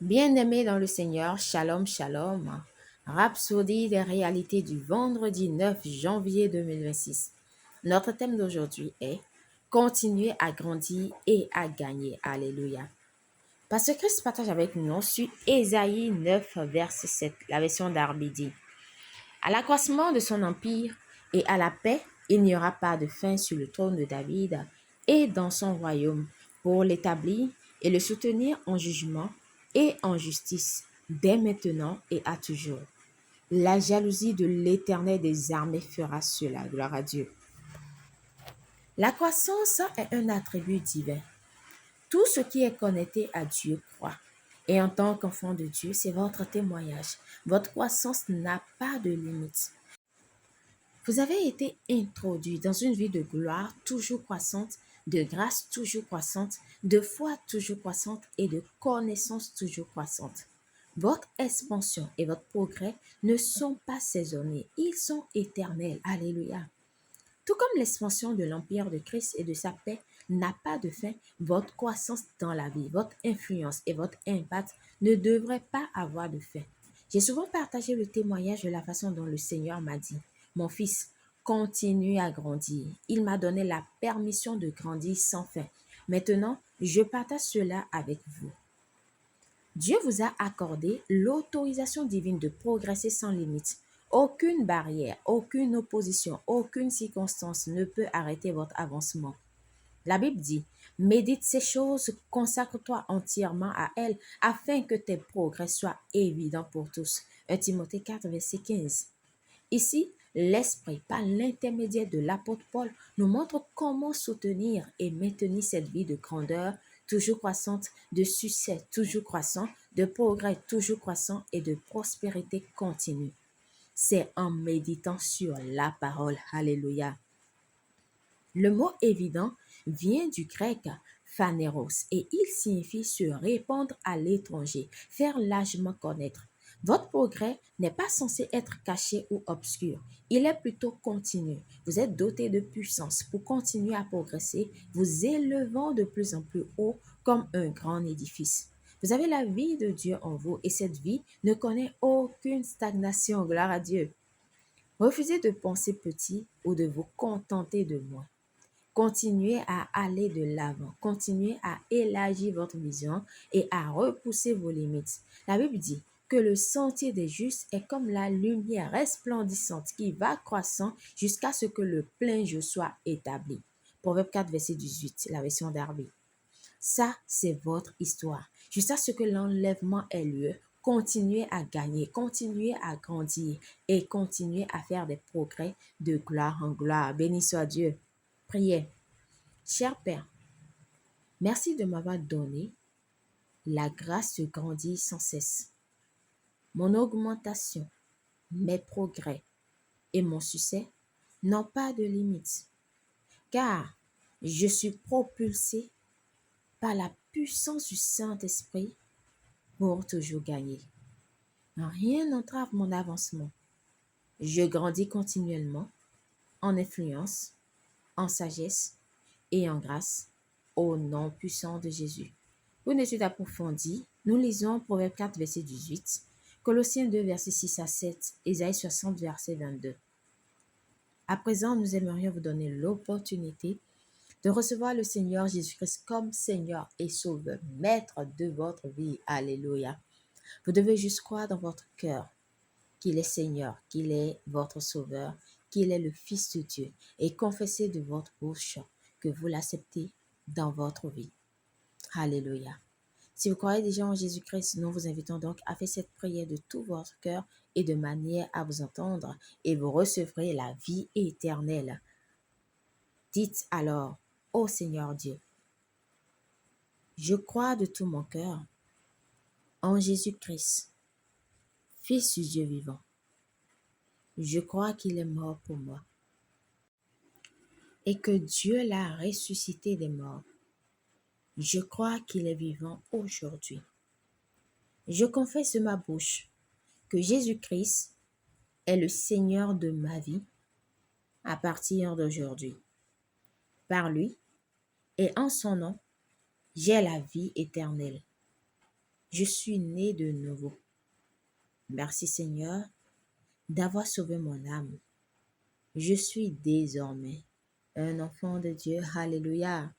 Bien-aimés dans le Seigneur, shalom, shalom. Rhapsodie des réalités du vendredi 9 janvier 2026. Notre thème d'aujourd'hui est continuer à grandir et à gagner. Alléluia. Parce que Christ partage avec nous sur Ésaïe 9, verset 7, la version d'Arbi dit à l'accroissement de son empire et à la paix, il n'y aura pas de fin sur le trône de David et dans son royaume pour l'établir et le soutenir en jugement et en justice, dès maintenant et à toujours. La jalousie de l'Éternel des armées fera cela. Gloire à Dieu. La croissance est un attribut divin. Tout ce qui est connecté à Dieu croit. Et en tant qu'enfant de Dieu, c'est votre témoignage. Votre croissance n'a pas de limite. Vous avez été introduit dans une vie de gloire toujours croissante, de grâce toujours croissante, de foi toujours croissante et de connaissance toujours croissante. Votre expansion et votre progrès ne sont pas saisonniers, ils sont éternels. Alléluia. Tout comme l'expansion de l'empire de Christ et de sa paix n'a pas de fin, votre croissance dans la vie, votre influence et votre impact ne devraient pas avoir de fin. J'ai souvent partagé le témoignage de la façon dont le Seigneur m'a dit, mon fils, continue à grandir. Il m'a donné la permission de grandir sans fin. Maintenant, je partage cela avec vous. Dieu vous a accordé l'autorisation divine de progresser sans limite. Aucune barrière, aucune opposition, aucune circonstance ne peut arrêter votre avancement. La Bible dit, médite ces choses, consacre-toi entièrement à elles, afin que tes progrès soient évidents pour tous. 1 Timothée 4, verset 15. Ici, l'Esprit, par l'intermédiaire de l'apôtre Paul, nous montre comment soutenir et maintenir cette vie de grandeur toujours croissante, de succès toujours croissant, de progrès toujours croissant et de prospérité continue. C'est en méditant sur la parole. Alléluia. Le mot évident vient du grec phanéros et il signifie se répandre à l'étranger, faire largement connaître. Votre progrès n'est pas censé être caché ou obscur, il est plutôt continu. Vous êtes doté de puissance pour continuer à progresser, vous élevant de plus en plus haut comme un grand édifice. Vous avez la vie de Dieu en vous et cette vie ne connaît aucune stagnation. Gloire à Dieu. Refusez de penser petit ou de vous contenter de moins. Continuez à aller de l'avant, continuez à élargir votre vision et à repousser vos limites. La Bible dit que le sentier des justes est comme la lumière resplendissante qui va croissant jusqu'à ce que le plein jour soit établi. Proverbe 4, verset 18, la version d'Arby. Ça, c'est votre histoire. Jusqu'à ce que l'enlèvement ait lieu, continuez à gagner, continuez à grandir et continuez à faire des progrès de gloire en gloire. Béni soit Dieu. Priez. Cher Père, merci de m'avoir donné la grâce de grandir sans cesse. Mon augmentation, mes progrès et mon succès n'ont pas de limite, car je suis propulsé par la puissance du Saint-Esprit pour toujours gagner. Rien n'entrave mon avancement. Je grandis continuellement en influence, en sagesse et en grâce au nom puissant de Jésus. Pour une étude approfondie, nous lisons Proverbe 4, verset 18, Colossiens 2, verset 6 à 7, Ésaïe 60, verset 22. À présent, nous aimerions vous donner l'opportunité de recevoir le Seigneur Jésus-Christ comme Seigneur et Sauveur, Maître de votre vie. Alléluia. Vous devez juste croire dans votre cœur qu'il est Seigneur, qu'il est votre Sauveur, qu'il est le Fils de Dieu et confesser de votre bouche que vous l'acceptez dans votre vie. Alléluia. Si vous croyez déjà en Jésus-Christ, nous vous invitons donc à faire cette prière de tout votre cœur et de manière à vous entendre et vous recevrez la vie éternelle. Dites alors, ô Seigneur Dieu, je crois de tout mon cœur en Jésus-Christ, Fils du Dieu vivant. Je crois qu'il est mort pour moi et que Dieu l'a ressuscité des morts. Je crois qu'il est vivant aujourd'hui. Je confesse de ma bouche que Jésus-Christ est le Seigneur de ma vie à partir d'aujourd'hui. Par lui et en son nom, j'ai la vie éternelle. Je suis né de nouveau. Merci Seigneur d'avoir sauvé mon âme. Je suis désormais un enfant de Dieu. Alléluia.